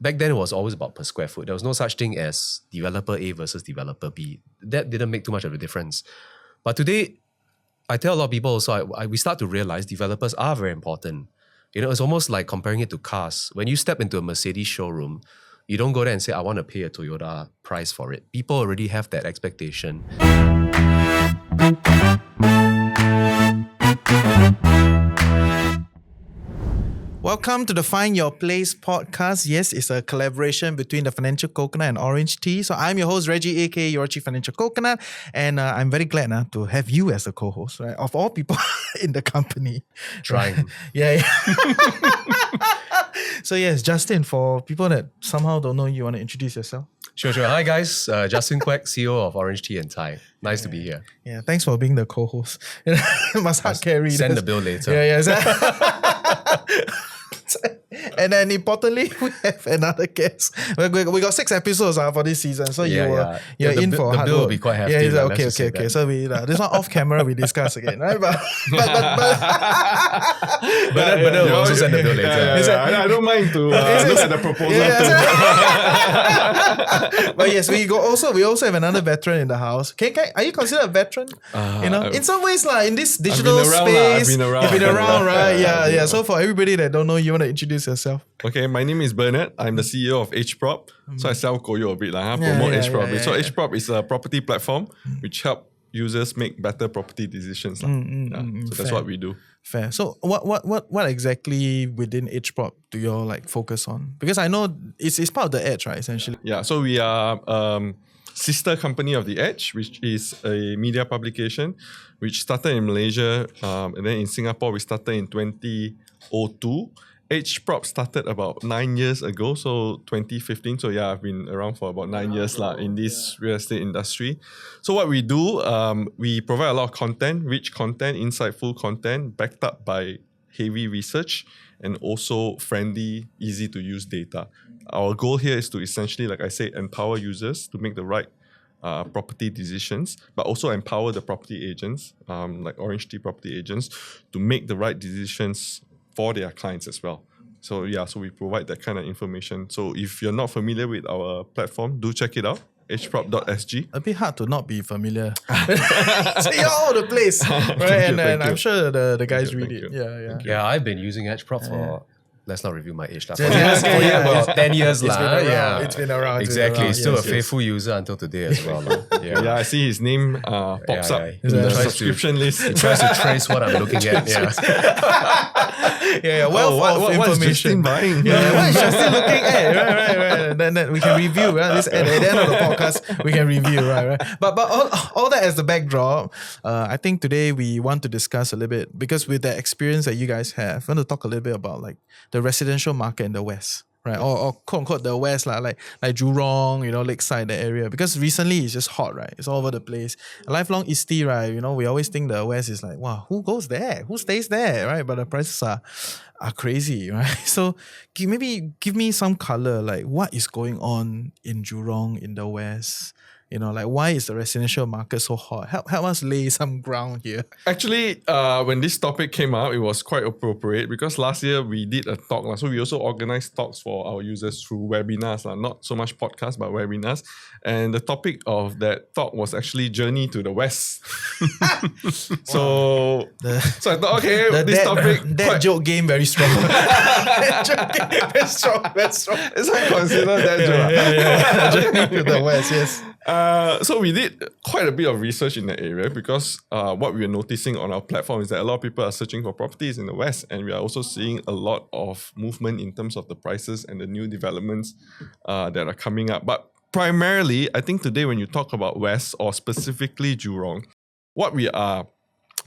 back then it was always about per square foot. There was no such thing as developer A versus developer B. That didn't make too much of a difference. But today, I tell a lot of people also, we start to realize developers are very important. It's almost like comparing it to cars. When you step into a Mercedes showroom, you don't go there and say, I want to pay a Toyota price for it. People already have that expectation. Welcome to the Find Your Place podcast. Yes, it's a collaboration between the Financial Coconut and OrangeTee. So I'm your host, Reggie, aka your Chief Financial Coconut. And I'm very glad to have you as a co-host, right? Of all people in the company. Trying. Yeah. So yes, Justin, for people that somehow don't know you, want to introduce yourself? Sure. Hi guys, Justin Quek, CEO of OrangeTee Tie. Nice to be here. Yeah, thanks for being the co-host. Must hard carry. Send the bill later. Yeah. And then importantly, we have another guest. We got 6 episodes for this season, so you're in for hard work. The bill will be quite hefty. Yeah, okay. So we this one off camera we discuss again, right? But we'll also send the bill later. I don't mind to look at the proposal too. But yes, we also have another veteran in the house. Are you considered a veteran? In some ways, in this digital space, you've been around, right? Yeah. So for everybody that don't know, you want to introduce yourself? Okay, my name is Bernard. I'm the CEO of EdgeProp. So I sell-koyo a bit, promote EdgeProp. So EdgeProp is a property platform which help users make better property decisions. So that's what we do. Fair. So what exactly within EdgeProp do you all focus on? Because I know it's part of the Edge, right? Essentially. Yeah. So we are sister company of the Edge, which is a media publication, which started in Malaysia, and then in Singapore we started in 2002. EdgeProp started about 9 years ago, so 2015. So I've been around for about 9 years in this real estate industry. So what we do, we provide a lot of content, rich content, insightful content, backed up by heavy research and also friendly, easy to use data. Our goal here is to essentially, like I say, empower users to make the right property decisions, but also empower the property agents, like OrangeTee property agents, to make the right decisions for their clients as well. So we provide that kind of information. So if you're not familiar with our platform, do check it out. edgeprop.sg. A bit hard to not be familiar. So you're all over the place, right? And I'm sure the guys read it. Yeah. I've been using EdgeProp for. Let's not review my age. For 10 years. It's been around. Exactly. Still a faithful user until today as well. I see his name pops up in the subscription list. He tries to trace what I'm looking at. What is Justin buying? What is Justin looking at? Right. Then we can review. This at the end of the podcast, we can review. Right. But all that as the backdrop, I think today we want to discuss a little bit, because with the experience that you guys have, I want to talk a little bit about the residential market in the West, right? Or quote unquote the West, like Jurong, Lakeside, the area. Because recently it's just hot, right? It's all over the place. A lifelong Eastie, right? We always think the West is wow, who goes there? Who stays there, right? But the prices are crazy, right? So maybe give me some color, what is going on in Jurong, in the West? Why is the residential market so hot? Help us lay some ground here. Actually, when this topic came out, it was quite appropriate because last year we did a talk. So we also organized talks for our users through webinars, not so much podcasts, but webinars. And the topic of that talk was actually Journey to the West. So I thought, this topic... That joke game very strong. That joke game very strong. It's not considered that joke. Journey to the West, yes. So we did quite a bit of research in that area because what we are noticing on our platform is that a lot of people are searching for properties in the West, and we are also seeing a lot of movement in terms of the prices and the new developments that are coming up. But primarily, I think today when you talk about West or specifically Jurong, what we are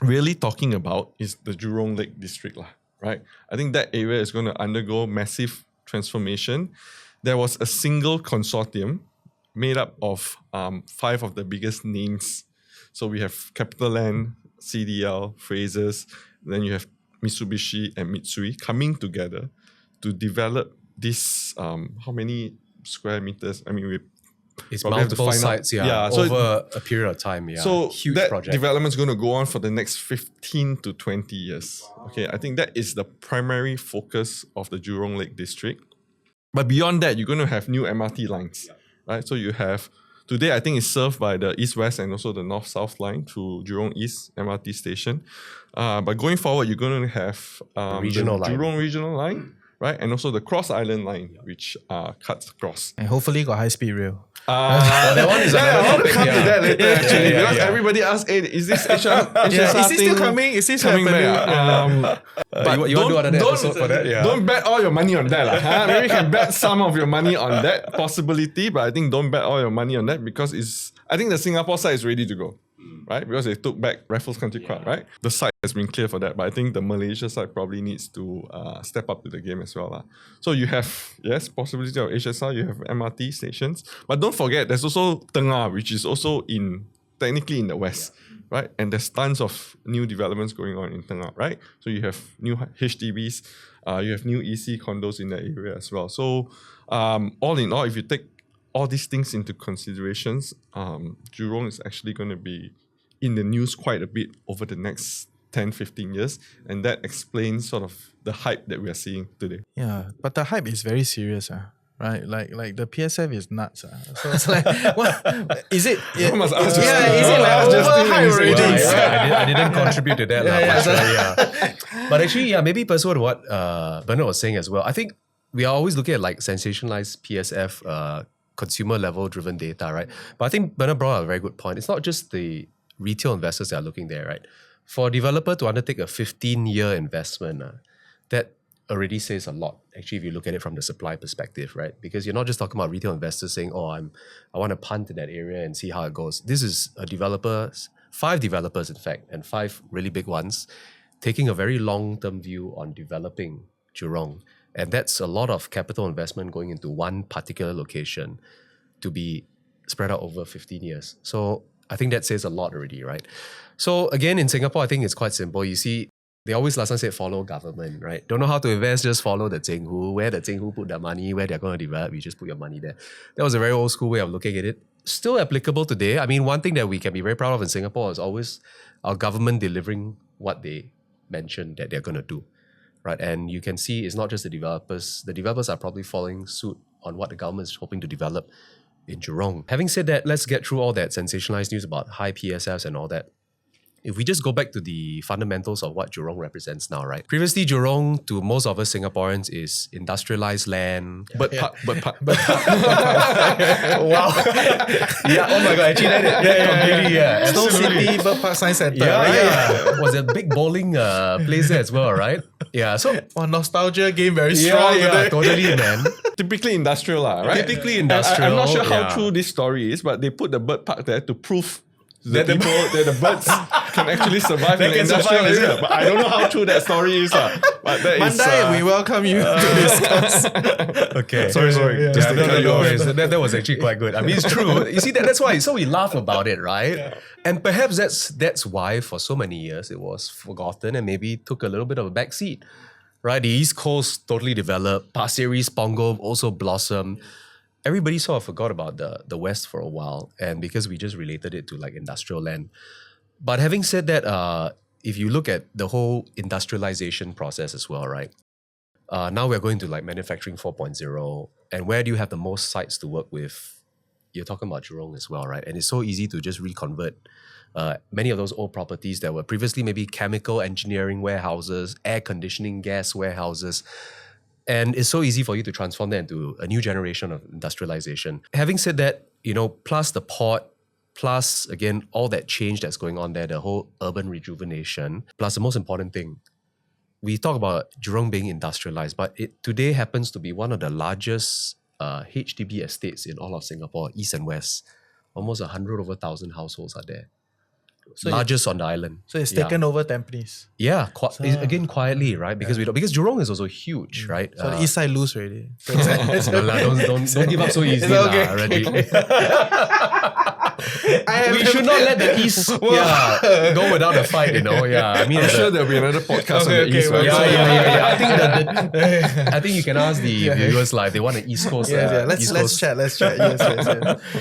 really talking about is the Jurong Lake District, right? I think that area is going to undergo massive transformation. There was a single consortium made up of 5 of the biggest names. So we have CapitaLand, CDL, Frasers, then you have Mitsubishi and Mitsui coming together to develop this, how many square meters? It's multiple sites, over a period of time. So huge that project. development is going to go on for the next 15 to 20 years. Okay, I think that is the primary focus of the Jurong Lake District. But beyond that, you're going to have new MRT lines, right? So you have, today I think it's served by the East-West and also the North-South line through Jurong East MRT station. But going forward, you're going to have Regional the line. Jurong Regional line, right? And also the Cross Island line, which cuts across. And hopefully got high-speed rail. That one is I want to come to that later actually, yeah, because yeah. everybody asks, hey, is this HSR Is he still thing coming? Is this coming happening? back? But you want to do another episode for that? Yeah. don't bet all your money on that. Huh? Maybe you can bet some of your money on that possibility, but I think don't bet all your money on that because I think the Singapore side is ready to go, right? Because they took back Raffles Country Club, right? The site has been clear for that, but I think the Malaysia side probably needs to step up to the game as well. So you have, yes, possibility of HSR, you have MRT stations, but don't forget there's also Tengah, which is also technically in the west. Right, and there's tons of new developments going on in Tengah, right? So you have new HDBs, you have new EC condos in that area as well. So all in all, if you take all these things into considerations, Jurong is actually going to be in the news quite a bit over the next 10, 15 years. And that explains sort of the hype that we are seeing today. Yeah, but the hype is very serious. Right, like the PSF is nuts. So it's like, what is it? You must ask Justin. Is it like Justin overhyped is already? right. I didn't contribute to that. Yeah. But actually, maybe pursuant to what Bernard was saying as well, I think we are always looking at like sensationalized PSF consumer level driven data, right? But I think Bernard brought up a very good point. It's not just the retail investors that are looking there, right? For a developer to undertake a 15-year investment, that already says a lot, actually, if you look at it from the supply perspective, right? Because you're not just talking about retail investors saying, I want to punt in that area and see how it goes. This is a developer, 5 developers, in fact, and 5 really big ones, taking a very long-term view on developing Jurong. And that's a lot of capital investment going into one particular location to be spread out over 15 years. So I think that says a lot already, right? So again, in Singapore, I think it's quite simple. You see, they always last time said follow government, right? Don't know how to invest, just follow the Zheng Hu. Where the Zheng Hu put their money, where they're going to develop, you just put your money there. That was a very old school way of looking at it. Still applicable today. I mean, one thing that we can be very proud of in Singapore is always our government delivering what they mentioned that they're going to do, right? And you can see it's not just the developers. The developers are probably following suit on what the government is hoping to develop in Jurong. Having said that, let's get through all that sensationalized news about high PSFs and all that. If we just go back to the fundamentals of what Jurong represents now, right? Previously, Jurong, to most of us Singaporeans, is industrialized land. Bird park. Wow. Yeah, oh my God, actually, completely, Snow absolutely. City Bird Park Science Center. Yeah, right? yeah. Was a big bowling place there as well, right? Yeah, so... Oh, nostalgia game very strong. Yeah, totally, man. Typically industrial, right? Typically industrial. I'm not sure how yeah. true this story is, but they put the bird park there to prove that the birds can actually survive in the industrial area. But I don't know how true that story is. But that Mandai, we welcome you to discuss. Okay. Sorry. Yeah, Just to cut you no off. worries. That was actually quite good. I mean, it's true. You see, that's why. So we laugh about it, right? Yeah. And perhaps that's why for so many years it was forgotten and maybe took a little bit of a backseat, right? The East Coast totally developed. Pasir Ris, Punggol also blossomed. Everybody sort of forgot about the West for a while, and because we just related it to like industrial land. But having said that, if you look at the whole industrialization process as well, right? Now we're going to like manufacturing 4.0, and where do you have the most sites to work with? You're talking about Jurong as well, right? And it's so easy to just reconvert many of those old properties that were previously maybe chemical engineering warehouses, air conditioning gas warehouses. And it's so easy for you to transform that into a new generation of industrialization. Having said that, plus the port, plus again, all that change that's going on there, the whole urban rejuvenation, plus the most important thing, we talk about Jurong being industrialized, but it today happens to be one of the largest HDB estates in all of Singapore, east and west. Almost 100,000 households are there. So largest on the island. So it's taken over Tampines. Yeah, again quietly, right? Because because Jurong is also huge, right? So the east side lose already. Don't give up so easily, Reggie. We should not let the east go without a fight, Yeah, I mean, I'm sure there'll be another podcast on the east. Right? Yeah. I think you can ask the viewers if they want an East Coast. Let's chat. Yes.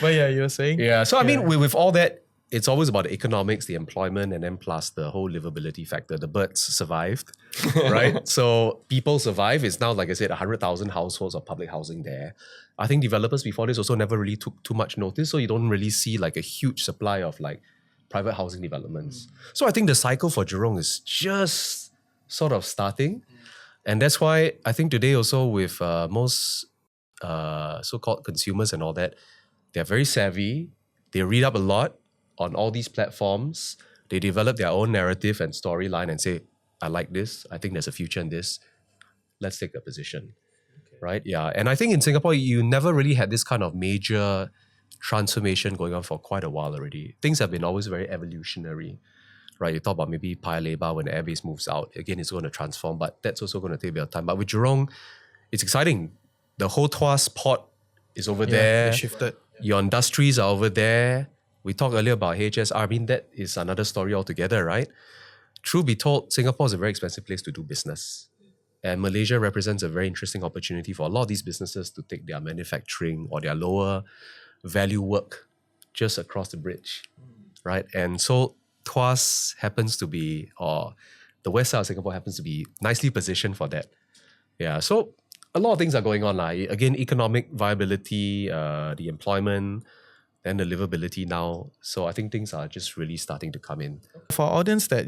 But yeah, you were saying. Yeah. So I mean, with all that, it's always about the economics, the employment, and then plus the whole livability factor. The birds survived, right? So people survive. It's now, like I said, 100,000 households of public housing there. I think developers before this also never really took too much notice, so you don't really see like a huge supply of like private housing developments. So I think the cycle for Jurong is just sort of starting. And that's why I think today also with most so-called consumers and all that, they're very savvy. They read up a lot on all these platforms. They develop their own narrative and storyline and say, I like this. I think there's a future in this. Let's take a position. Right? Yeah. And I think in Singapore, you never really had this kind of major transformation going on for quite a while already. Things have been always very evolutionary. Right? You talk about maybe Paya Lebar when the airbase moves out. Again, it's going to transform, but that's also going to take a bit of time. But with Jurong, it's exciting. The whole Tuas port is over there. They shifted. Your industries are over there. We talked earlier about HSR. I mean, that is another story altogether, right? Truth be told, Singapore is a very expensive place to do business. And Malaysia represents a very interesting opportunity for a lot of these businesses to take their manufacturing or their lower value work just across the bridge, right? And so Tuas happens to be, or the west side of Singapore happens to be nicely positioned for that. Yeah, so a lot of things are going on. Again, economic viability, the employment, then the livability now. So I think things are just really starting to come in. For our audience that,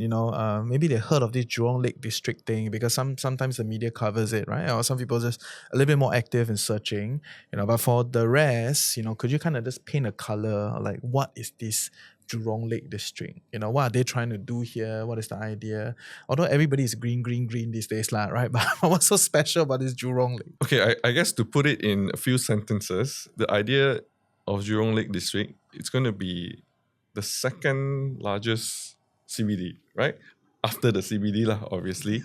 maybe they heard of this Jurong Lake District thing because sometimes the media covers it, right? Or some people just a little bit more active in searching, but for the rest, could you kind of just paint a color, like what is this Jurong Lake District? What are they trying to do here? What is the idea? Although everybody is green these days, right? But what's so special about this Jurong Lake? Okay, I guess to put it in a few sentences, the idea of Jurong Lake District, it's going to be the second largest CBD, right? After the CBD, obviously.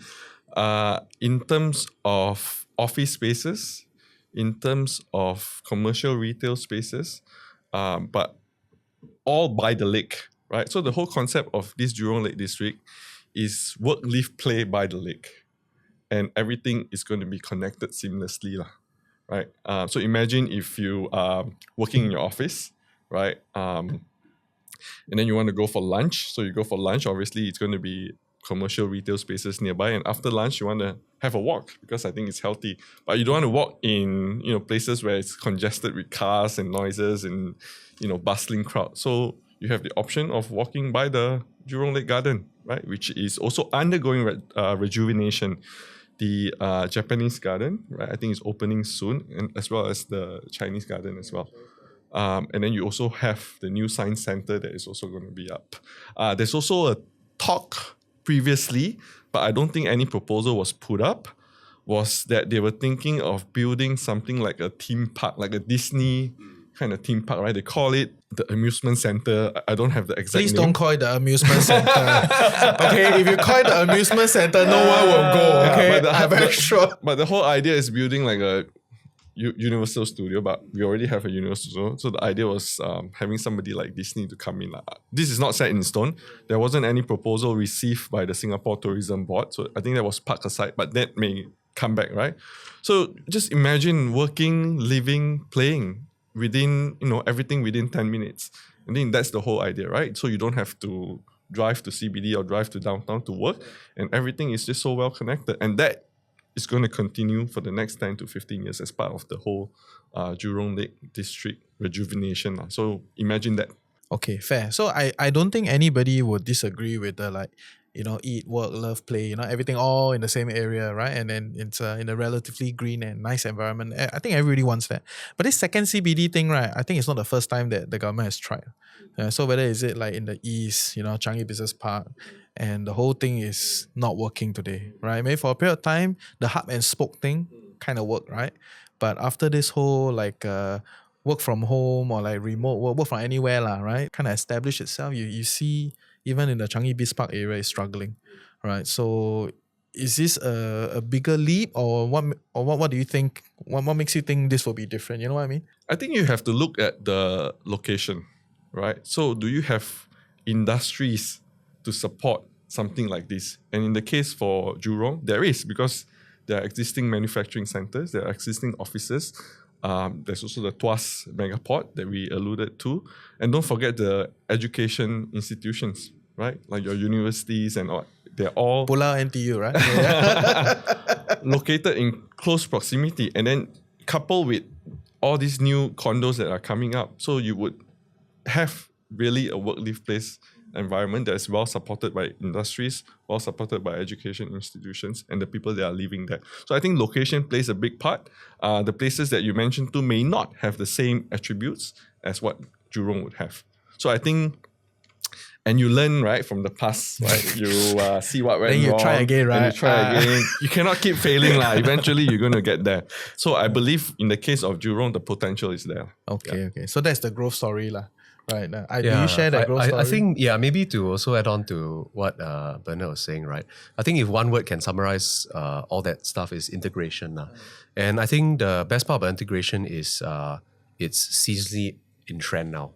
In terms of office spaces, in terms of commercial retail spaces, but all by the lake, right? So the whole concept of this Jurong Lake District is work, live, play by the lake. And everything is going to be connected seamlessly, right? So imagine if you are working in your office, right? And then you want to go for lunch. So you go for lunch, obviously it's going to be commercial retail spaces nearby. And after lunch, you want to have a walk because I think it's healthy. But you don't want to walk in, places where it's congested with cars and noises and, bustling crowd. So you have the option of walking by the Jurong Lake Garden, right? Which is also undergoing rejuvenation. The Japanese garden, right? I think it's opening soon, and as well as the Chinese garden as well. And then you also have the new science center that is also going to be up. There's also a talk previously, but I don't think any proposal was put up, was that they were thinking of building something like a theme park, like a Disney kind of theme park, right? They call it the amusement center. I don't have the exact Please name. don't call it the amusement center. Okay, if you call it the amusement center, no one will go. Okay, I'm very sure. But the whole idea is building like a Universal Studio, but we already have a Universal Studio. So the idea was having somebody like Disney to come in. This is not set in stone. There wasn't any proposal received by the Singapore Tourism Board. So I think that was parked aside, but that may come back, right? So just imagine working, living, playing within, everything within 10 minutes. I think that's the whole idea, right? So you don't have to drive to CBD or drive to downtown to work, and everything is just so well connected. And that is going to continue for the next 10 to 15 years as part of the whole Jurong Lake District rejuvenation. So imagine that. Okay, fair. So I don't think anybody would disagree with the eat, work, love, play, everything all in the same area, right? And then it's in a relatively green and nice environment. I think everybody wants that. But this second CBD thing, right, I think it's not the first time that the government has tried. So whether is it like in the east, Changi Business Park, and the whole thing is not working today, right? Maybe for a period of time, the hub and spoke thing kind of worked, right? But after this whole work from home or like remote work from anywhere, right? Kind of establish itself. You see even in the Changi Business Park area is struggling, right? So is this a bigger leap or what do you think? What makes you think this will be different? You know what I mean? I think you have to look at the location, right? So do you have industries to support something like this? And in the case for Jurong, there is, because there are existing manufacturing centers, there are existing offices. There's also the Tuas Megaport that we alluded to. And don't forget the education institutions, right? Like your universities and all. They're all Pulau NTU, right? located in close proximity. And then coupled with all these new condos that are coming up. So you would have really a work-live place environment that is well supported by industries, well supported by education institutions, and the people that are living there. So I think location plays a big part. The places that you mentioned too may not have the same attributes as what Jurong would have. So I think, and you learn right from the past, right? You see what went Then you wrong. try again, right? And you try again. You cannot keep failing lah. Eventually, you're going to get there. So I believe in the case of Jurong, the potential is there. Okay. So that's the growth story, lah. Right. Do you share that growth story? I think, maybe to also add on to what Bernard was saying, right? I think if one word can summarize all that stuff is integration. And I think the best part about integration is it's seasonally in trend now,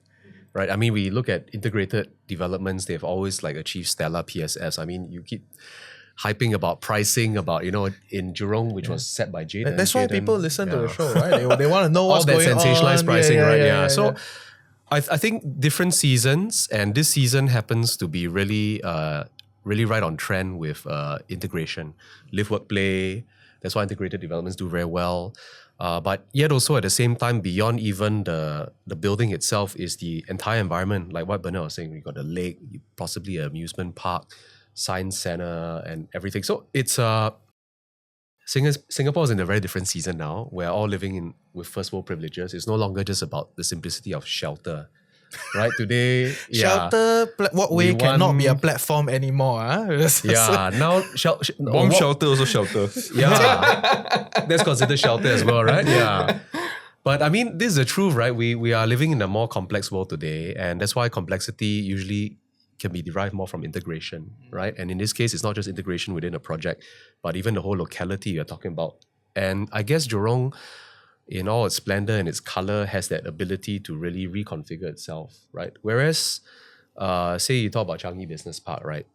right? I mean, we look at integrated developments, they've always like achieved stellar PSS. I mean, you keep hyping about pricing, about, in Jurong, which was set by Jaden. That's why people listen to the show, right? They want to know what's all going that on. sensationalized pricing, right? So yeah. I think different seasons, and this season happens to be really right on trend with integration, live, work, play. That's why integrated developments do very well. But yet also at the same time, beyond even the building itself is the entire environment. Like what Bernard was saying, we got a lake, possibly an amusement park, science center, and everything. So it's Singapore is in a very different season now. We're all living with first world privileges. It's no longer just about the simplicity of shelter. Right? Today, Shelter, walkway cannot be a platform anymore. Now Bomb shelter also shelter. Yeah. That's considered shelter as well, right? Yeah. But I mean, this is the truth, right? We are living in a more complex world today, and that's why complexity usually can be derived more from integration, right? And in this case, it's not just integration within a project, but even the whole locality you're talking about. And I guess Jurong, in all its splendor and its color, has that ability to really reconfigure itself, right? Whereas, say you talk about Changi Business Park, right?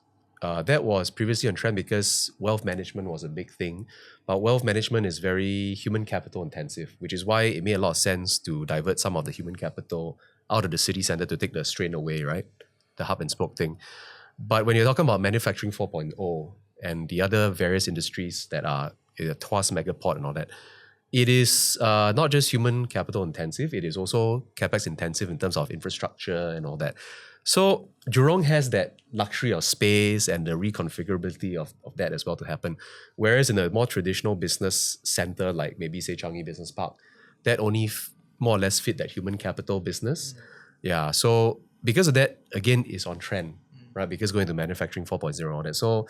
That was previously on trend because wealth management was a big thing. But wealth management is very human capital intensive, which is why it made a lot of sense to divert some of the human capital out of the city center to take the strain away, right? The hub and spoke thing. But when you're talking about manufacturing 4.0 and the other various industries that are in the Tuas Megaport and all that, it is not just human capital intensive, it is also capex intensive in terms of infrastructure and all that. So Jurong has that luxury of space and the reconfigurability of that as well to happen. Whereas in a more traditional business center, like maybe say Changi Business Park, that only more or less fit that human capital business. Yeah, so because of that, again, is on trend, right? Because going to manufacturing 4.0 and all that. So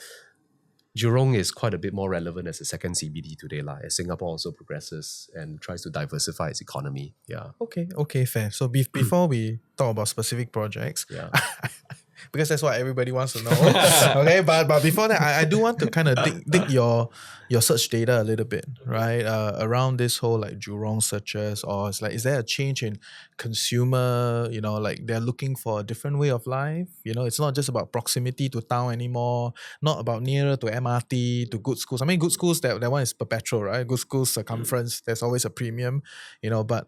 Jurong is quite a bit more relevant as a second CBD today, as Singapore also progresses and tries to diversify its economy. Yeah. Okay, fair. So before we talk about specific projects, because that's what everybody wants to know. Okay, but before that, I do want to kind of dig your search data a little bit, right? Around this whole like Jurong searches, or it's like, is there a change in consumer? Like they're looking for a different way of life. It's not just about proximity to town anymore. Not about nearer to MRT, to good schools. I mean, good schools, that one is perpetual, right? Good schools circumference, there's always a premium. But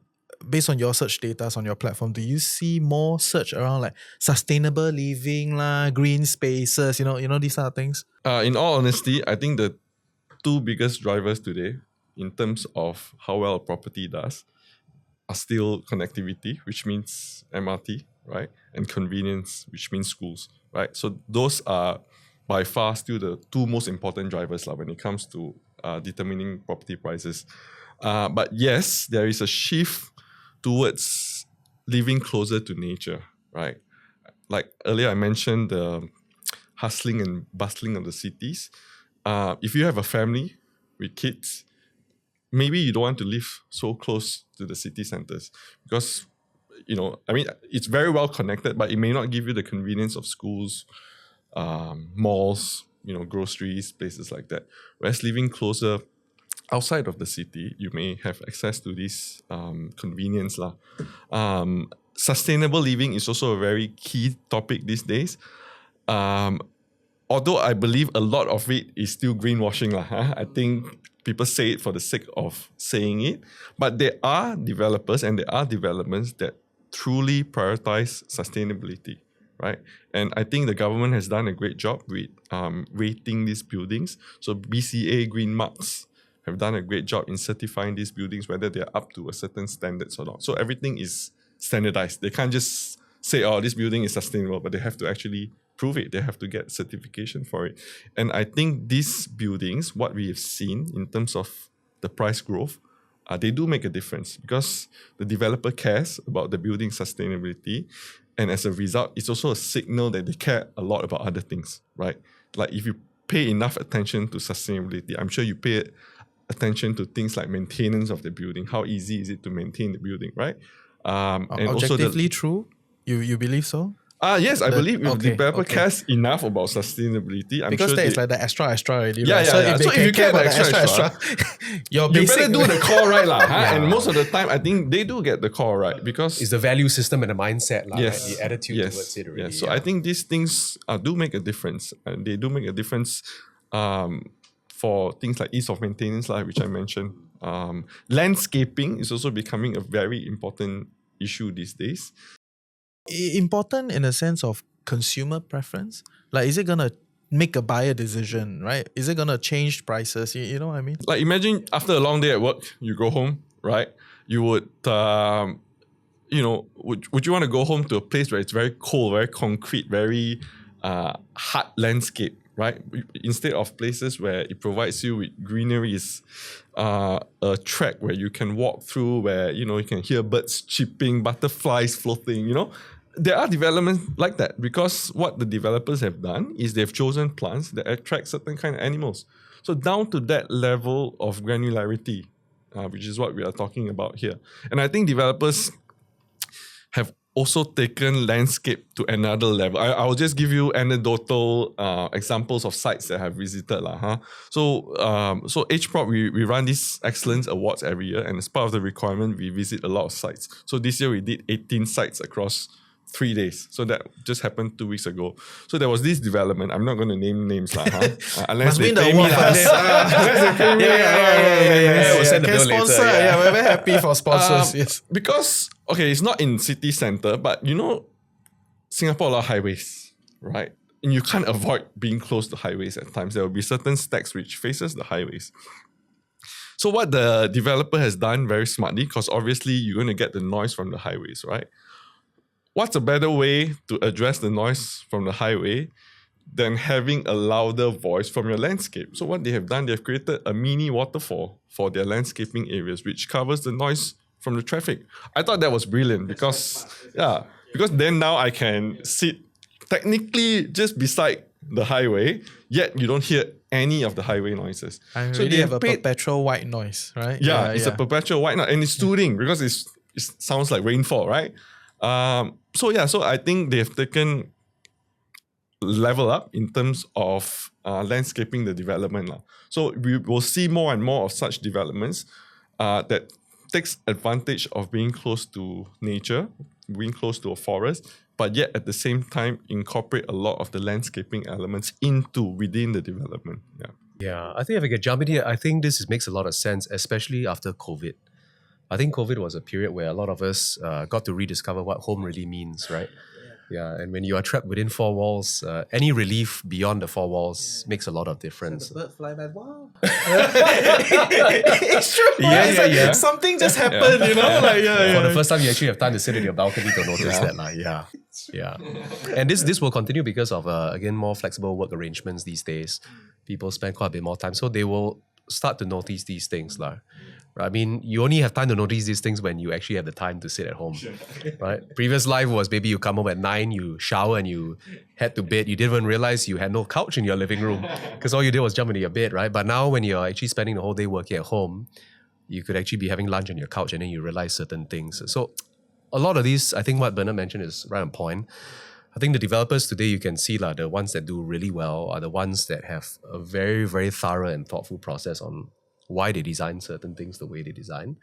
based on your search data on your platform, do you see more search around like sustainable living, green spaces, these sort of things? In all honesty, I think the two biggest drivers today in terms of how well a property does are still connectivity, which means MRT, right? And convenience, which means schools, right? So those are by far still the two most important drivers when it comes to determining property prices. But yes, there is a shift towards living closer to nature, right? Like earlier I mentioned the hustling and bustling of the cities. If you have a family with kids, maybe you don't want to live so close to the city centers because, it's very well connected, but it may not give you the convenience of schools, malls, groceries, places like that. Whereas living closer outside of the city, you may have access to this convenience. Sustainable living is also a very key topic these days. Although I believe a lot of it is still greenwashing. I think people say it for the sake of saying it, but there are developers and there are developments that truly prioritize sustainability, right? And I think the government has done a great job with rating these buildings. So BCA Green Marks have done a great job in certifying these buildings, whether they're up to a certain standards or not. So everything is standardized. They can't just say, oh, this building is sustainable, but they have to actually prove it. They have to get certification for it. And I think these buildings, what we have seen in terms of the price growth, they do make a difference because the developer cares about the building sustainability. And as a result, it's also a signal that they care a lot about other things, right? Like if you pay enough attention to sustainability, I'm sure you pay attention to things like maintenance of the building. How easy is it to maintain the building, right? And objectively true? You believe so? Yes, I believe if the developer okay. cares enough about sustainability, I'm because sure that is like the extra already. Yeah, right? yeah, So yeah. if So they if you care care about the the extra, your you basic better do the core right, lah. And most of the time, I think they do get the core right because It's the value system and the mindset, yes, right? The attitude yes, towards it already. yes. So I think these things do make a difference, and they do make a difference for things like ease of maintenance, which I mentioned. Landscaping is also becoming a very important issue these days. important in a sense of consumer preference? Like, is it gonna make a buyer decision, right? Is it gonna change prices? You know what I mean? Like imagine after a long day at work, you go home, right? You would, would you want to go home to a place where it's very cold, very concrete, very hard landscape, right? Instead of places where it provides you with greeneries, a track where you can walk through, where you can hear birds chirping, butterflies floating. There are developments like that because what the developers have done is they've chosen plants that attract certain kind of animals. So down to that level of granularity, which is what we are talking about here. And I think developers have also taken landscape to another level. I will just give you anecdotal examples of sites that I've visited. So EdgeProp, we run these excellence awards every year, and as part of the requirement, we visit a lot of sites. So this year we did 18 sites across 3 days. So that just happened 2 weeks ago. So there was this development. I'm not going to name names unless they pay me. We'll send the Can bill later, sponsor. yeah. We're very happy for sponsors. Yes. Because, it's not in city center, but Singapore, a lot of highways, right? And you can't avoid being close to highways at times. There will be certain stacks which faces the highways. So what the developer has done very smartly, because obviously you're going to get the noise from the highways, right? What's a better way to address the noise from the highway than having a louder voice from your landscape? So what they have done, they've created a mini waterfall for their landscaping areas, which covers the noise from the traffic. I thought that was brilliant because then now I can sit technically just beside the highway, yet you don't hear any of the highway noises. I So really they have a perpetual white noise, right? Yeah, it's a perpetual white noise, and it's soothing because it sounds like rainfall, right? So I think they've taken level up in terms of landscaping the development. So we will see more and more of such developments that takes advantage of being close to nature, being close to a forest, but yet at the same time incorporate a lot of the landscaping elements within the development. Yeah, I think if I could jump in here, I think this makes a lot of sense, especially after COVID. I think COVID was a period where a lot of us got to rediscover what home really means, right? Yeah, and when you are trapped within four walls, any relief beyond the four walls makes a lot of difference. Bird fly by. Wow. It's true. Yeah. Something just happened, For the first time, you actually have time to sit in your balcony to notice that. Yeah. And this will continue because of, again, more flexible work arrangements these days. People spend quite a bit more time. So they will start to notice these things. I mean, you only have time to notice these things when you actually have the time to sit at home, right? Previous life was maybe you come home at 9, you shower and you head to bed. You didn't even realize you had no couch in your living room because all you did was jump into your bed, right? But now when you're actually spending the whole day working at home, you could actually be having lunch on your couch and then you realize certain things. So a lot of these, I think what Bernard mentioned is right on point. I think the developers today, you can see the ones that do really well are the ones that have a very, very thorough and thoughtful process on why they design certain things the way they design.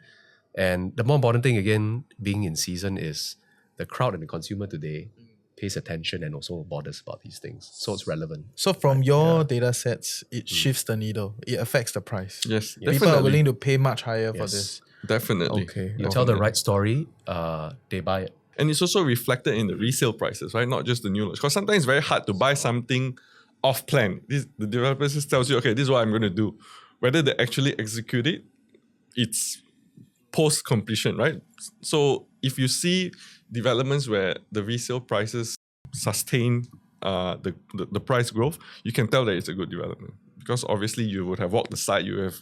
And the more important thing, again, being in season is the crowd and the consumer today pays attention and also bothers about these things. So it's relevant. So from your data sets, it shifts the needle. It affects the price. Yes, People definitely. are willing to pay much higher for Yes. this. Definitely. Okay. You tell the right story, they buy it. And it's also reflected in the resale prices, right? Not just the new launch. Because sometimes it's very hard to buy something off plan. The developer just tells you, okay, this is what I'm going to do. Whether they actually execute it, it's post completion, right? So if you see developments where the resale prices sustain the price growth, you can tell that it's a good development. Because obviously you would have walked the site, you have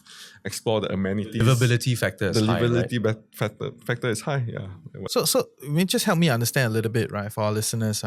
explored the amenities. Livability factor is The high, right? livability factor is high, yeah. So just help me understand a little bit, right, for our listeners.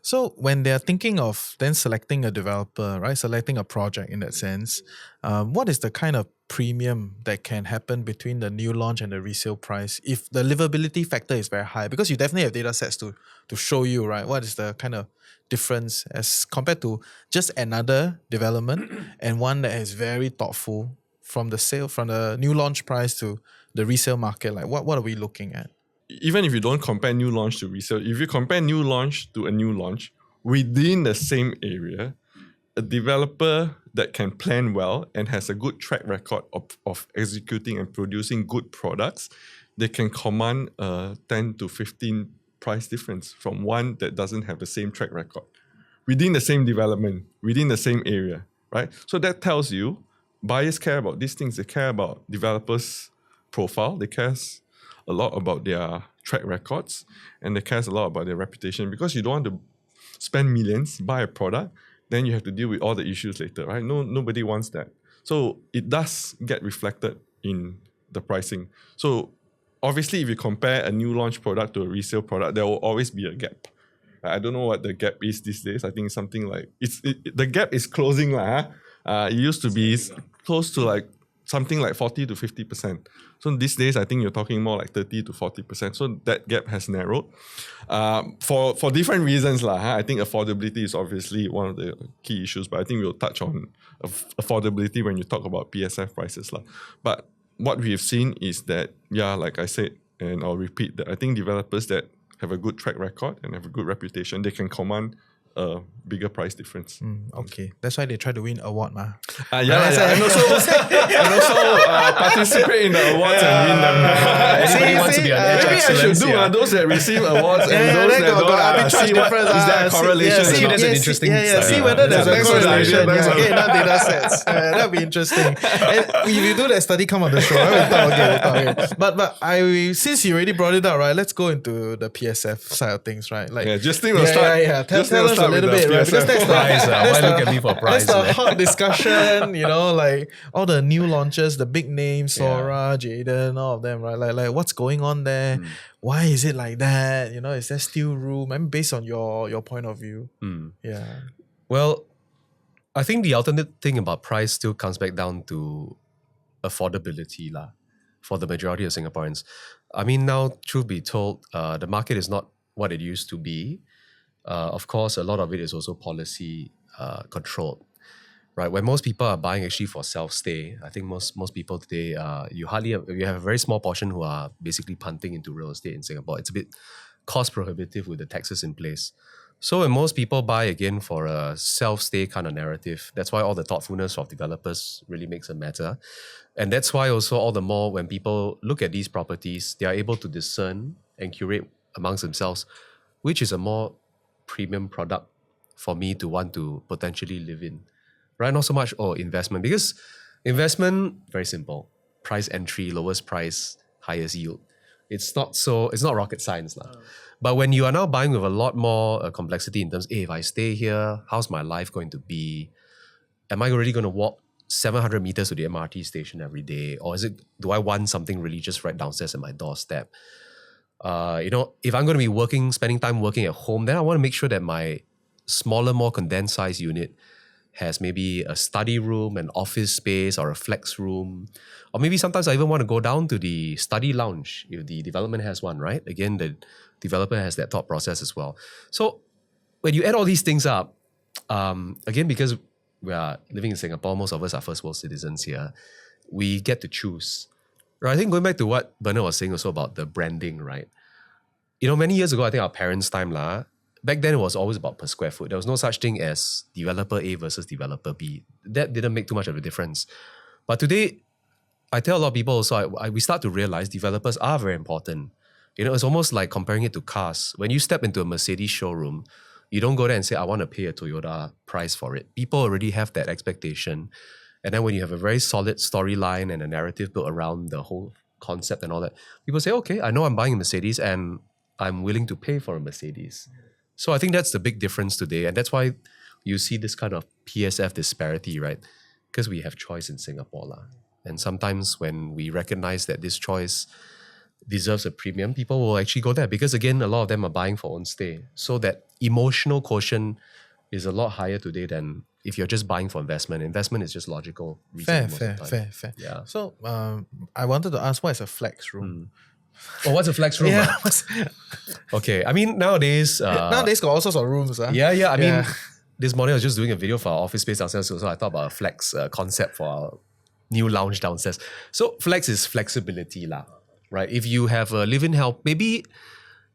So when they're thinking of then selecting a developer, right, selecting a project in that sense, what is the kind of premium that can happen between the new launch and the resale price if the livability factor is very high? Because you definitely have data sets to show you, right, what is the kind of difference as compared to just another development and one that is very thoughtful from the new launch price to the resale market. Like what are we looking at? Even if you don't compare new launch to resale, if you compare new launch to a new launch within the same area, a developer that can plan well and has a good track record of executing and producing good products, they can command a 10 to 15 price difference from one that doesn't have the same track record within the same development, within the same area, right? So that tells you buyers care about these things. They care about developers' profile. They care a lot about their track records, and they care a lot about their reputation, because you don't want to spend millions, buy a product, then you have to deal with all the issues later, right? Nobody wants that. So it does get reflected in the pricing. So obviously, if you compare a new launch product to a resale product, there will always be a gap. I don't know what the gap is these days. I think something like the gap is closing lah. It used to be close to like something like 40 to 50%. So these days, I think you're talking more like 30 to 40%. So that gap has narrowed for different reasons lah. I think affordability is obviously one of the key issues, but I think we'll touch on affordability when you talk about PSF prices lah. But what we have seen is that, like I said, and I'll repeat that, I think developers that have a good track record and have a good reputation, they can command a bigger price difference. Okay, that's why they try to win award, ma. And also participate in the awards and win them. Anybody wants to be an edge Maybe I should excellence, do yeah. Those that receive awards and Yeah, those then that got don't. arbitrage See what difference, is there a correlation? see, or not? that's an interesting see study. whether there's a Thanks for the idea, correlation. thanks for Okay, now data sets. That'd be interesting. And if you do that study, come on the show. We'll talk again. But since you already brought it up, right? Let's go into the PSF side of things, right? Like Justin will start. Tell us a little bit, right? Because that's Price, why look at me for price? That's the man? hot discussion, like all the new launches, the big names, Sora, Jaden, all of them, right? Like what's going on there? Why is it like that? Is there still room? I mean, based on your point of view. Yeah. Well, I think the alternate thing about price still comes back down to affordability lah, for the majority of Singaporeans. I mean, now, truth be told, the market is not what it used to be. Of course, a lot of it is also policy controlled, right? When most people are buying actually for self-stay, I think most people today, you have a very small portion who are basically punting into real estate in Singapore. It's a bit cost prohibitive with the taxes in place. So when most people buy again for a self-stay kind of narrative, that's why all the thoughtfulness of developers really makes a matter. And that's why also all the more when people look at these properties, they are able to discern and curate amongst themselves, which is a more premium product for me to want to potentially live in, right? Not so much, investment, because investment, very simple. Price entry, lowest price, highest yield. It's not rocket science lah. But when you are now buying with a lot more complexity in terms, if I stay here, how's my life going to be? Am I really going to walk 700 meters to the MRT station every day? Or do I want something really just right downstairs at my doorstep? If I'm going to be spending time working at home, then I want to make sure that my smaller, more condensed size unit has maybe a study room, an office space, or a flex room. Or maybe sometimes I even want to go down to the study lounge if the development has one, right? Again, the developer has that thought process as well. So when you add all these things up, again, because we are living in Singapore, most of us are first world citizens here, we get to choose. Right? I think going back to what Bernard was saying also about the branding, right? Many years ago, I think our parents' time, back then it was always about per square foot. There was no such thing as developer A versus developer B. That didn't make too much of a difference. But today, I tell a lot of people also, we start to realize developers are very important. It's almost like comparing it to cars. When you step into a Mercedes showroom, you don't go there and say, I want to pay a Toyota price for it. People already have that expectation. And then when you have a very solid storyline and a narrative built around the whole concept and all that, people say, okay, I know I'm buying a Mercedes and I'm willing to pay for a Mercedes. So I think that's the big difference today. And that's why you see this kind of PSF disparity, right? Because we have choice in Singapore. And sometimes when we recognize that this choice deserves a premium, people will actually go there because, again, a lot of them are buying for own stay. So that emotional quotient is a lot higher today than if you're just buying for investment. Investment is just logical. Fair. Yeah. So I wanted to ask, what is a flex room? Oh, what's a flex room? Yeah. Okay. I mean, nowadays... Nowadays got all sorts of rooms. Yeah. I mean, this morning I was just doing a video for our office space downstairs, so I thought about a flex concept for our new lounge downstairs. So flex is flexibility, right? If you have a live-in help, maybe...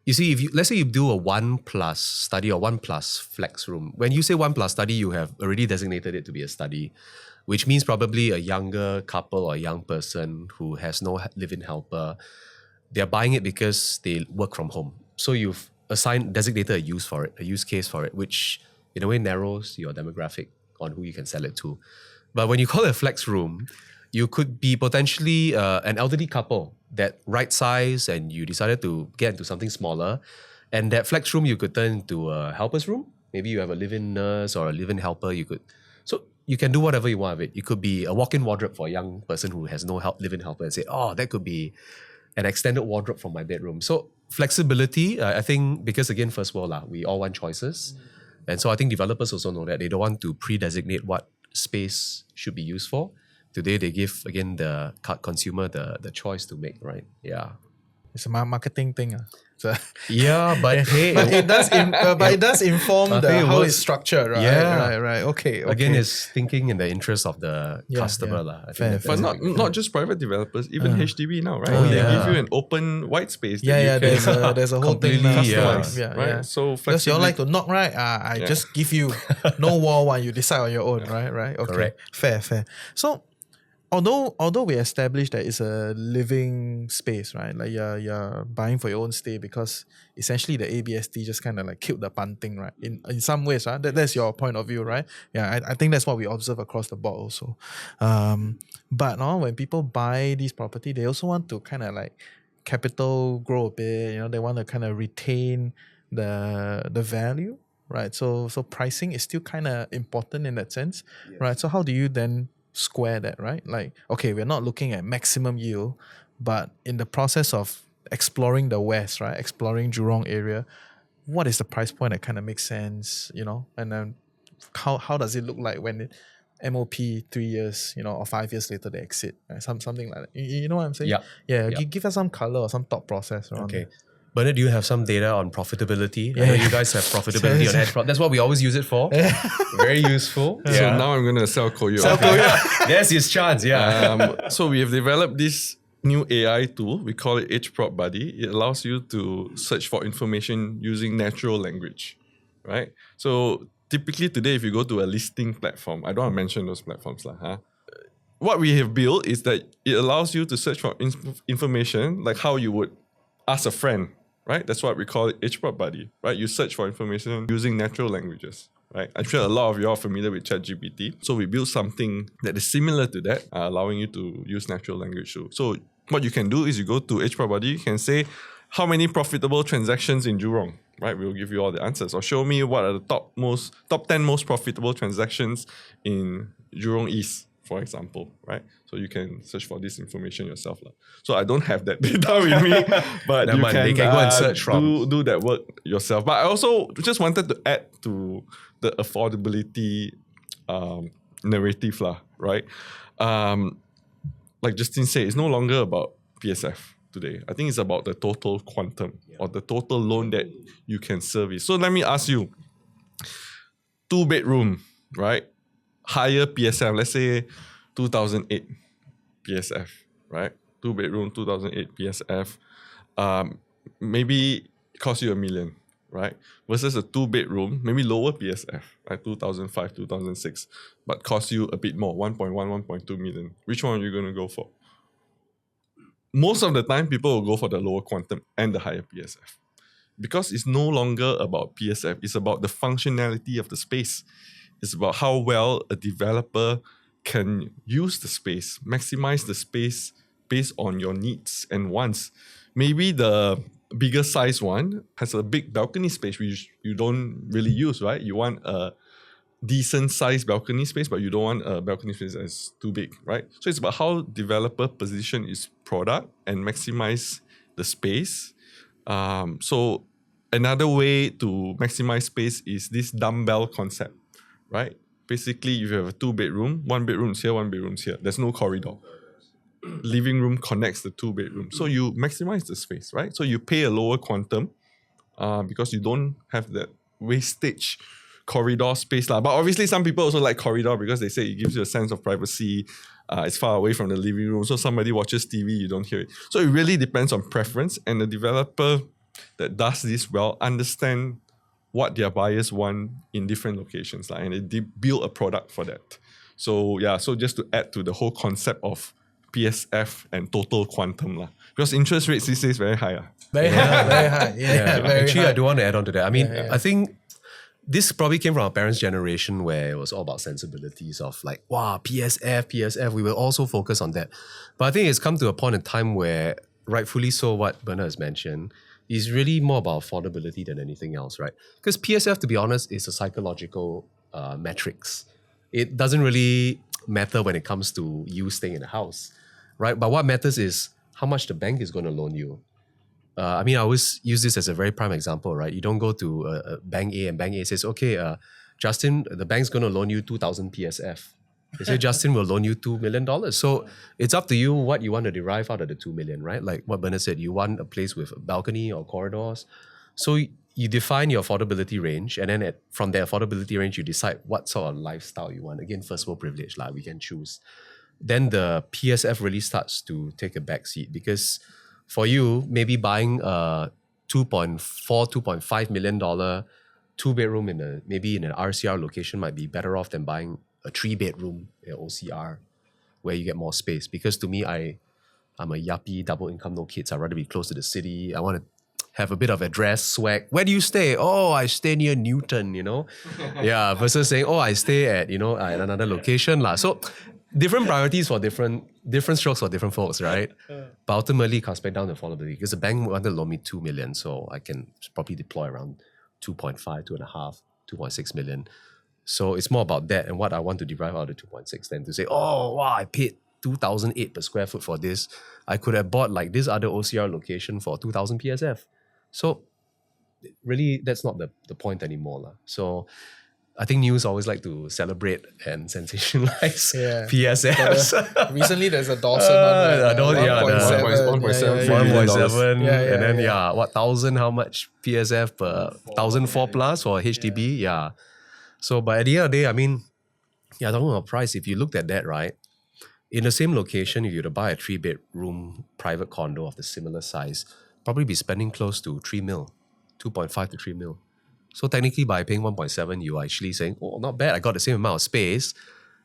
You see, let's say you do a 1+ study or 1+ flex room. When you say 1+ study, you have already designated it to be a study, which means probably a younger couple or a young person who has no live-in helper. They're buying it because they work from home. So you've designated a use case for it, which in a way narrows your demographic on who you can sell it to. But when you call it a flex room, you could be potentially an elderly couple that right size and you decided to get into something smaller. And that flex room you could turn into a helper's room. Maybe you have a live-in nurse or a live-in helper. So you can do whatever you want with it. It could be a walk-in wardrobe for a young person who has no live-in helper and say, oh, that could be an extended wardrobe from my bedroom. So flexibility, I think, because again, first world, we all want choices. And so I think developers also know that they don't want to pre-designate what space should be used for. Today, they give, again, the consumer the choice to make, right? Yeah. It's a marketing thing. So Yeah, but hey... but it does inform how it's structured, right? Yeah. Right. Okay. Again, it's thinking in the interest of the customer. I think But not just private developers, even HDB now, right? Oh, They yeah. give you an open white space. There's a whole thing. Completely, right? So Because you all like to knock, right? I just give you no wall one. You decide on your own, right? Okay. Correct. Fair. So, although we established that it's a living space, right? Like you're buying for your own stay because essentially the ABSD just kind of like killed the punting, right? In some ways, right? That's your point of view, right? Yeah, I think that's what we observe across the board also. But when people buy these property, they also want to kind of like capital grow a bit. They want to kind of retain the value, right? So pricing is still kind of important in that sense, right? So how do you then square that, right? Like, okay, we're not looking at maximum yield, but in the process of exploring the West, right, exploring Jurong area, what is the price point that kind of makes sense, and then how does it look like when it MOP 3 years, or 5 years later they exit, right? Something like that. You know what I'm saying? Yeah. Give us some color or some thought process around Okay. it. Bernard, do you have some data on profitability? I know you guys have profitability on EdgeProp. That's what we always use it for. Very useful. So now I'm going to sell Koyo. There's his chance, So we have developed this new AI tool. We call it EdgeProp Buddy. It allows you to search for information using natural language, right? So typically today, if you go to a listing platform, I don't want to mention those platforms. What we have built is that it allows you to search for information like how you would ask a friend, right? That's what we call it EdgeProp Buddy, right? You search for information using natural languages, right? I'm sure a lot of you are familiar with ChatGPT. So we built something that is similar to that, allowing you to use natural language too. So what you can do is you go to EdgeProp Buddy, you can say, how many profitable transactions in Jurong, right? We'll give you all the answers. Or show me what are the top 10 most profitable transactions in Jurong East, for example, right? So you can search for this information yourself. So I don't have that data with me, but you can go and search do that work yourself. But I also just wanted to add to the affordability narrative, right? Like Justin said, it's no longer about PSF today. I think it's about the total quantum or the total loan that you can service. So let me ask you, 2-bedroom, right? Higher PSF, let's say 2008 PSF, right? 2-bedroom, 2008 PSF. Maybe it costs you $1 million, right? Versus a 2-bedroom, maybe lower PSF, right? 2005, 2006, but cost you a bit more, 1.1, 1.2 million. Which one are you going to go for? Most of the time, people will go for the lower quantum and the higher PSF because it's no longer about PSF. It's about the functionality of the space. It's about how well a developer can use the space, maximize the space based on your needs and wants. Maybe the bigger size one has a big balcony space which you don't really use, right? You want a decent sized balcony space, but you don't want a balcony space that's too big, right? So it's about how developer position its product and maximize the space. So another way to maximize space is this dumbbell concept, right? Basically, if you have a 2-bedroom, 1 bedroom's here, 1 bedroom's here. There's no corridor. Living room connects the 2 bedrooms. So you maximize the space, right? So you pay a lower quantum because you don't have that wastage corridor space. But obviously some people also like corridor because they say it gives you a sense of privacy. It's far away from the living room. So somebody watches TV, you don't hear it. So it really depends on preference, and the developer that does this well understand what their buyers want in different locations, and they build a product for that. So yeah, so just to add to the whole concept of PSF and total quantum, because interest rates these days very high. Very high, very high. Yeah, very Actually, high. I do want to add on to that. I mean, I think this probably came from our parents' generation where it was all about sensibilities of like, wow, PSF. We will also focus on that. But I think it's come to a point in time where, rightfully so, what Bernard has mentioned, is really more about affordability than anything else, right? Because PSF, to be honest, is a psychological metrics. It doesn't really matter when it comes to you staying in a house, right? But what matters is how much the bank is going to loan you. I always use this as a very prime example, right? You don't go to Bank A and Bank A says, okay, Justin, the bank's going to loan you 2,000 PSF. They say Justin will loan you $2 million. So it's up to you what you want to derive out of the 2 million, right? Like what Bernard said, you want a place with a balcony or corridors. So you define your affordability range, and then from the affordability range, you decide what sort of lifestyle you want. Again, first world privilege, we can choose. Then the PSF really starts to take a backseat because for you, maybe buying a $2.5 million 2-bedroom maybe in an RCR location might be better off than buying a 3-bedroom in OCR where you get more space. Because to me, I'm a yuppie, double income, no kids. I'd rather be close to the city. I want to have a bit of address, swag. Where do you stay? Oh, I stay near Newton, Yeah, versus saying, oh, I stay at, at another location. So different priorities for different strokes for different folks, right? But ultimately, it comes back down to affordability because the bank wanted to loan me 2 million, so I can probably deploy around 2.5, 2.5, 2.6 million. So it's more about that and what I want to derive out of the 2.6 than to say, oh, wow, I paid 2,008 per square foot for this. I could have bought like this other OCR location for 2,000 PSF. So really, that's not the point anymore. So I think news always like to celebrate and sensationalize PSFs. Recently, there's a Dawson one. 1.7 1.7. million. And then, 1,000, how much PSF per 1,004 plus for HDB? Yeah. So, but at the end of the day, talking about price, if you looked at that, right, in the same location, if you were to buy a 3-bedroom private condo of the similar size, probably be spending close to 3 mil, 2.5 to 3 mil. So technically by paying 1.7, you are actually saying, oh, not bad, I got the same amount of space.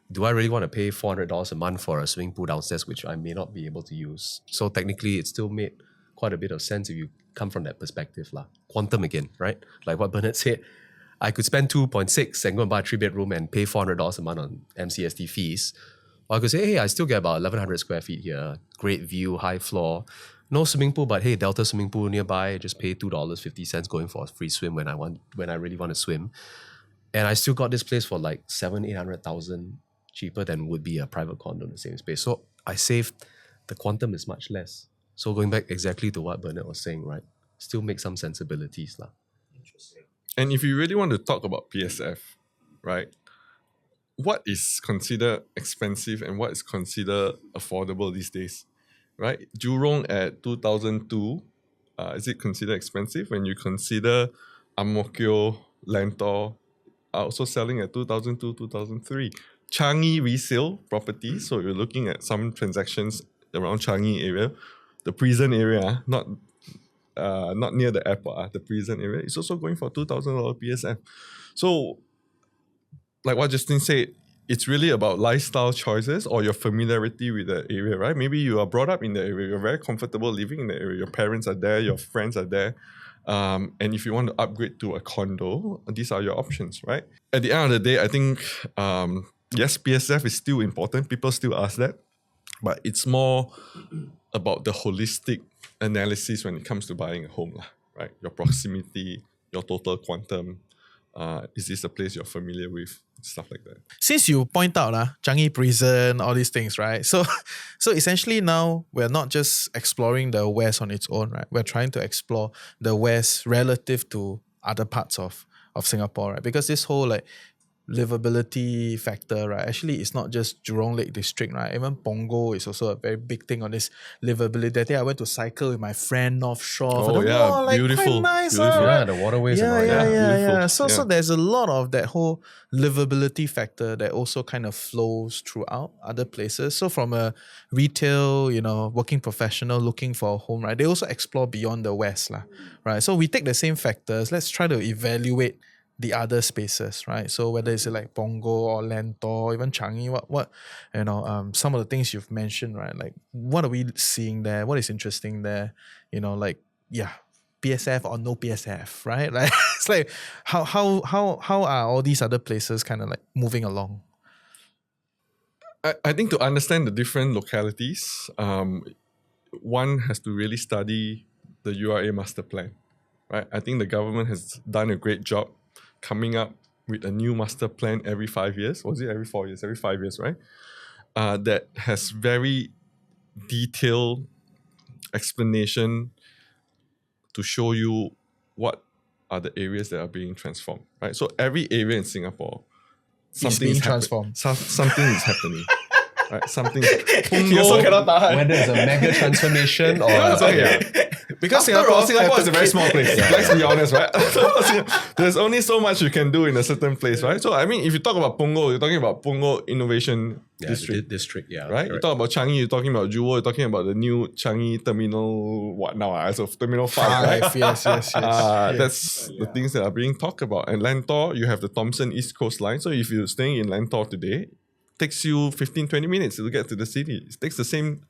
Do I really want to pay $400 a month for a swimming pool downstairs, which I may not be able to use? So technically it still made quite a bit of sense if you come from that perspective. Quantum again, right? Like what Bernard said, I could spend 2.6 and go and buy a 3-bedroom and pay $400 a month on MCST fees. Or I could say, hey, I still get about 1,100 square feet here, great view, high floor, no swimming pool, but hey, Delta swimming pool nearby, just pay $2.50 going for a free swim when I really want to swim. And I still got this place for like 800,000 cheaper than would be a private condo in the same space. So I saved, the quantum is much less. So going back exactly to what Bernard was saying, right? Still make some sensibilities. Interesting. And if you really want to talk about PSF, right? What is considered expensive and what is considered affordable these days? Right? Jurong at 2002, is it considered expensive? When you consider Ang Mo Kio, Lentor are also selling at 2002, 2003. Changi resale properties, so you're looking at some transactions around Changi area, the prison area, not not near the airport, the prison area, it's also going for $2,000 PSF. So, like what Justin said, it's really about lifestyle choices or your familiarity with the area, right? Maybe you are brought up in the area, you're very comfortable living in the area, your parents are there, your friends are there. And if you want to upgrade to a condo, these are your options, right? At the end of the day, I think, yes, PSF is still important. People still ask that. But it's more about the holistic analysis when it comes to buying a home, right? Your proximity, your total quantum. Is this a place you're familiar with? Stuff like that. Since you point out Changi Prison, all these things, right? So essentially now we're not just exploring the West on its own, right? We're trying to explore the West relative to other parts of Singapore, right? Because this whole like livability factor, right? Actually, it's not just Jurong Lake District, right? Even Punggol is also a very big thing on this livability. That day I went to cycle with my friend North Shore. Oh yeah, like, beautiful. Quite nice, Beautiful. right? Yeah, the waterways and all. Yeah. So Yeah. there's a lot of that whole livability factor that also kind of flows throughout other places. So from a retail, working professional looking for a home, right? They also explore beyond the West, right? So we take the same factors. Let's try to evaluate the other spaces, right? So whether it's like Punggol or Lentor, even Changi, what some of the things you've mentioned, right? Like what are we seeing there? What is interesting there? PSF or no PSF, right? Like it's like how are all these other places kind of like moving along? I think to understand the different localities, one has to really study the URA master plan, right? I think the government has done a great job coming up with a new master plan every 5 years. Was it every 4 years? Every 5 years, right? That has very detailed explanation to show you what are the areas that are being transformed, right? So every area in Singapore, something being is transformed. Something is happening. Right? Something. You also cannot tahan. Whether it's a mega transformation or Because Singapore is a very small place. Let's be honest, right? There's only so much you can do in a certain place, right? So I mean, if you talk about Punggol, you're talking about Punggol Innovation District. District, yeah. Right? You talk about Changi, you're talking about Jewel, you're talking about the new Changi Terminal, what now? As of Terminal 5, right? Yes. That's the things that are being talked about. And Lentor, you have the Thomson East Coast Line. So if you're staying in Lentor today, it takes you 15-20 minutes to get to the city. It takes the same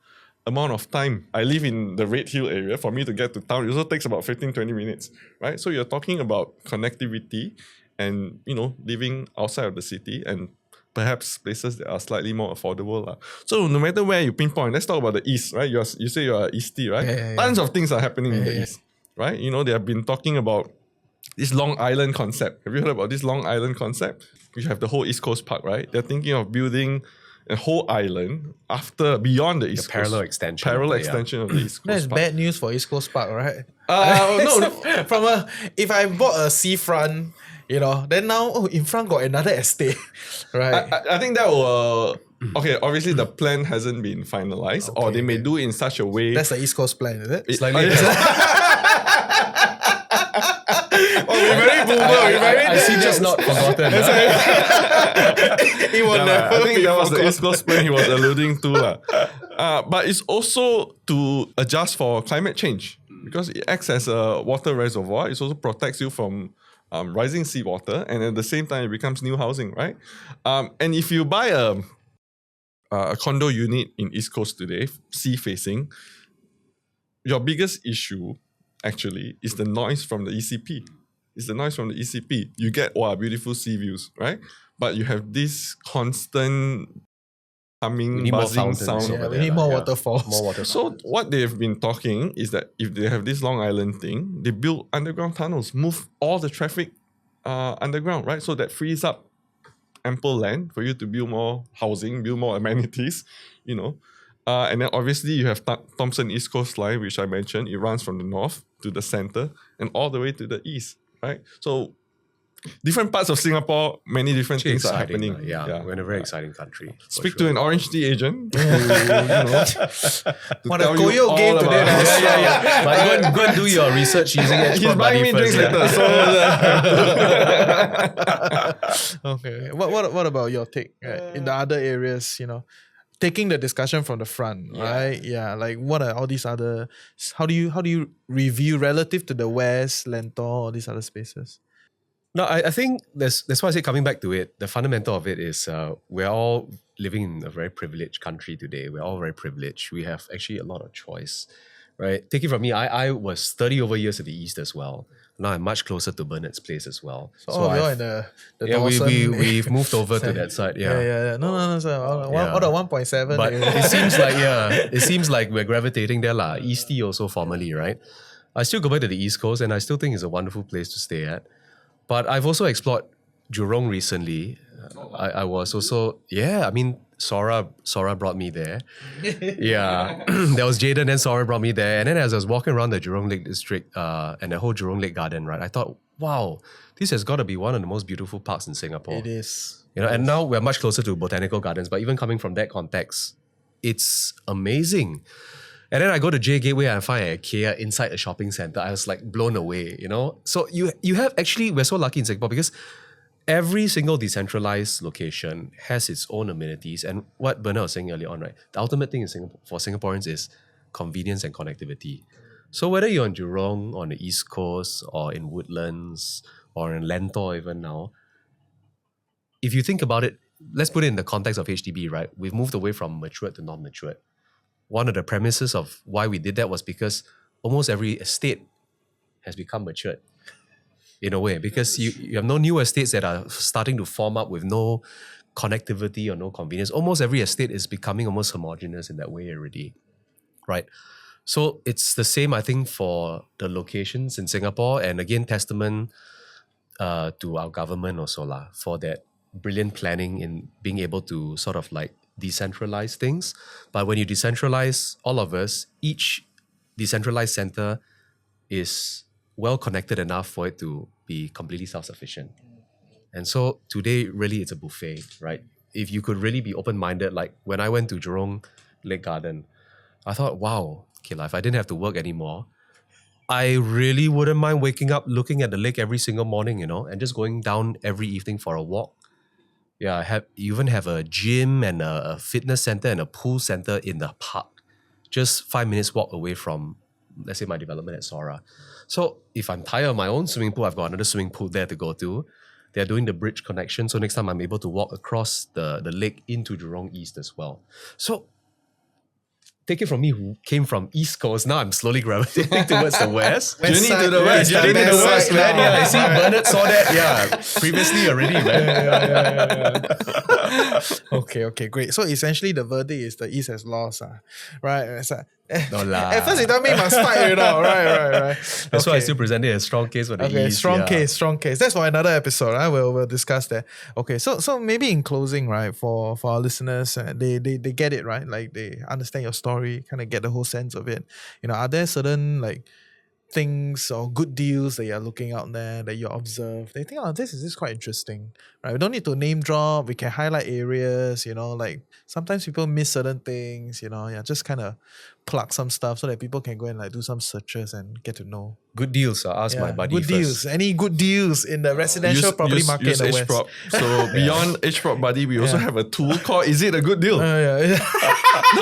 amount of time. I live in the Red Hill area. For me to get to town, it also takes about 15-20 minutes, right? So you're talking about connectivity and, living outside of the city and perhaps places that are slightly more affordable. So no matter where you pinpoint, let's talk about the East, right? You say you're Eastie, right? Yeah. Tons of things are happening in the East, right? They have been talking about this Long Island concept. Have you heard about this Long Island concept? You have the whole East Coast Park, right? They're thinking of building a whole island beyond the East Coast. parallel extension. Extension of the East Coast That's Park. bad news for East Coast Park, right? No. If I bought a seafront, then now in front got another estate, right? I think that will... Okay, obviously the plan hasn't been finalized, or they may do it in such a way... That's the East Coast plan, is it? It's like we're very boomer. I see just not forgotten. It will never I think be that was the forgotten. East Coast plan he was alluding to. But it's also to adjust for climate change because it acts as a water reservoir. It also protects you from rising seawater, and at the same time it becomes new housing, right? And if you buy a condo unit in East Coast today, sea facing, your biggest issue actually is the noise from the ECP. It's the noise from the ECP. You get beautiful sea views, right? But you have this constant humming, buzzing sound. Yeah, we need more waterfalls. More water. So what they've been talking is that if they have this Long Island thing, they build underground tunnels, move all the traffic underground, right? So that frees up ample land for you to build more housing, build more amenities, And then obviously you have Thomson East Coast Line, which I mentioned. It runs from the north to the center and all the way to the east, right? So different parts of Singapore, many different things are happening. We're in a very exciting country. Speak to an OrangeTee agent. What a Koyo game today. But go and do your research using EdgeProp. He's buying me drinks later. Okay. What about your take? In the other areas, taking the discussion from the front, right? Yeah, like what are all these other? How do you review relative to the West, Lentor, all these other spaces? No, I think that's why I say, coming back to it, the fundamental of it is we're all living in a very privileged country today. We're all very privileged. We have actually a lot of choice, right? Take it from me, I was 30 over years at the East as well. Now I'm much closer to Bernard's place as well. So you're in the yeah, Dawson we've moved over to that side. Yeah. Yeah. No. So all Yeah. the 1.7. But it seems like we're gravitating there lah. Eastie also formerly, right? I still go back to the East Coast and I still think it's a wonderful place to stay at. But I've also explored Jurong recently. I was also, I mean, Sora brought me there. Yeah. There was Jaden and Sora brought me there. And then as I was walking around the Jurong Lake district and the whole Jurong Lake garden, right, I thought, wow, this has got to be one of the most beautiful parks in Singapore. It is. You know, and now we're much closer to botanical gardens, but even coming from that context, it's amazing. And then I go to J Gateway and I find an IKEA inside a shopping center. I was like blown away, you know? So you have actually, we're so lucky in Singapore because every single decentralized location has its own amenities. And what Bernard was saying earlier on, right? The ultimate thing in Singapore for Singaporeans is convenience and connectivity. So whether you're on Jurong, on the East Coast, or in Woodlands, or in Lentor even now, if you think about it, let's put it in the context of HDB, right? We've moved away from matured to non-matured. One of the premises of why we did that was because almost every estate has become matured in a way, because you have no new estates that are starting to form up with no connectivity or no convenience. Almost every estate is becoming almost homogeneous in that way already, right? So it's the same, I think, for the locations in Singapore, and again, testament to our government also lah, for that brilliant planning in being able to sort of like decentralize things. But when you decentralize all of us, each decentralized center is well connected enough for it to be completely self-sufficient. And so today, really, it's a buffet, right? If you could really be open-minded, like when I went to Jurong Lake Garden, I thought, wow, okay, if I didn't have to work anymore, I really wouldn't mind waking up, looking at the lake every single morning, you know, and just going down every evening for a walk. Yeah, you even have a gym and a fitness center and a pool center in the park, just 5 minutes walk away from, let's say, my development at Sora. So if I'm tired of my own swimming pool, I've got another swimming pool there to go to. They're doing the bridge connection, so next time I'm able to walk across the lake into Jurong East as well. So take it from me, who came from East Coast, now I'm slowly gravitating towards the West. Journey to the West. Journey to the West, man. Yeah, I see Bernard saw that, previously already, man. Okay, great. So essentially the verdict is the East has lost, right? It's like, No lah. at first you told me you must fight, you know, right. That's why I still presented a strong case for the East. Strong case. That's for another episode, right? We'll discuss that. Okay, so maybe in closing, right, for our listeners, they get it, right? Like they understand your story, kind of get the whole sense of it. You know, are there certain like things or good deals that you're looking out there that you observe? They think, this is quite interesting, right? We don't need to name drop. We can highlight areas, you know, like sometimes people miss certain things, you know, just kind of plug some stuff so that people can go and like do some searches and get to know. Good deals, I'll ask my buddy good first. Deals. Any good deals in the residential property market use in the EdgeProp. West? So beyond EdgeProp Buddy, we also have a tool called Is It a Good Deal? No,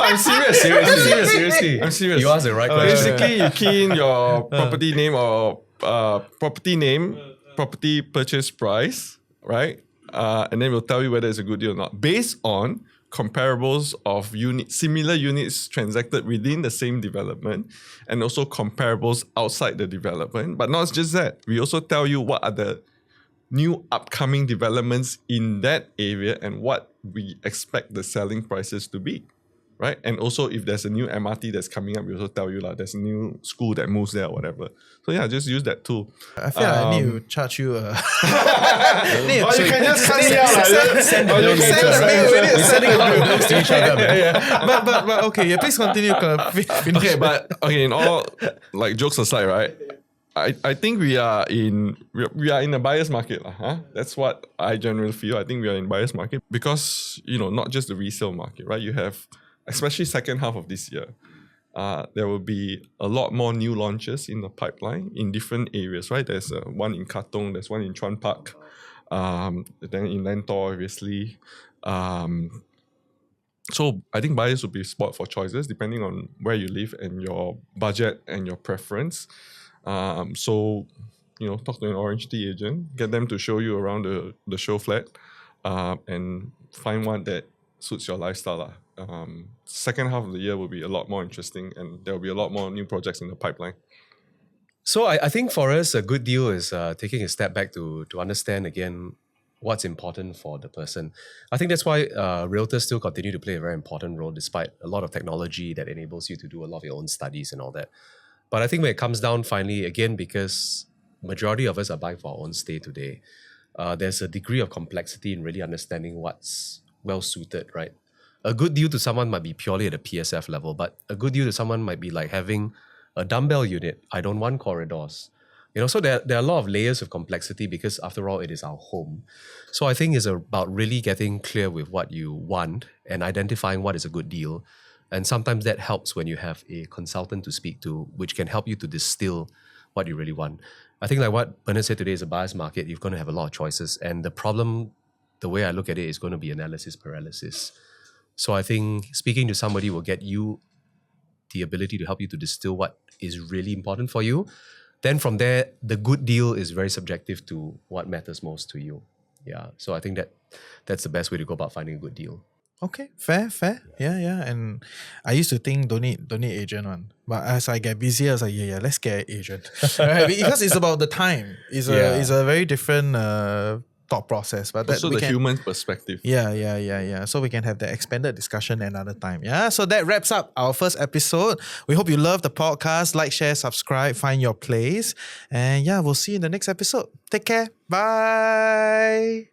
I'm serious. Seriously. I'm serious. You asked the right question. Basically, you key in your property name or property purchase price, right? And then we'll tell you whether it's a good deal or not, based on comparables of similar units transacted within the same development, and also comparables outside the development. But not just that, we also tell you what are the new upcoming developments in that area and what we expect the selling prices to be. Right? And also if there's a new MRT that's coming up, we also tell you there's a new school that moves there or whatever. So yeah, just use that tool. I feel like I need to charge you Or you can just cut it out. Send the mail to each other. But okay, please continue. In all jokes aside, right? I think we are in a buyer's market. That's what I generally feel. I think we are in buyer's market because, not just the resale market, right? You have, especially second half of this year, there will be a lot more new launches in the pipeline in different areas, right? There's one in Katong, there's one in Chuan Park, then in Lentor, obviously. So I think buyers will be spot for choices depending on where you live and your budget and your preference. So, talk to an OrangeTee agent, get them to show you around the show flat, and find one that suits your lifestyle. Second half of the year will be a lot more interesting, and there will be a lot more new projects in the pipeline. So I think for us, a good deal is taking a step back to understand again what's important for the person. I think that's why realtors still continue to play a very important role despite a lot of technology that enables you to do a lot of your own studies and all that. But I think when it comes down finally, again, because majority of us are buying for our own stay today, there's a degree of complexity in really understanding what's well suited, right? A good deal to someone might be purely at a PSF level, but a good deal to someone might be like having a dumbbell unit. I don't want corridors. So there are a lot of layers of complexity because after all, it is our home. So I think it's about really getting clear with what you want and identifying what is a good deal. And sometimes that helps when you have a consultant to speak to, which can help you to distill what you really want. I think like what Bernard said today is a buyer's market. You're going to have a lot of choices. And the problem, the way I look at it, is going to be analysis paralysis. So I think speaking to somebody will get you the ability to help you to distill what is really important for you. Then from there, the good deal is very subjective to what matters most to you. Yeah. So I think that's the best way to go about finding a good deal. Okay, fair. Yeah. And I used to think don't need agent one. But as I get busier, I was like, yeah, let's get an agent. Right? Because it's about the time. It's a very different thought process. But Also the human perspective. Yeah. So we can have the expanded discussion another time. Yeah. So that wraps up our first episode. We hope you love the podcast. Like, share, subscribe, find your place. And yeah, we'll see you in the next episode. Take care. Bye.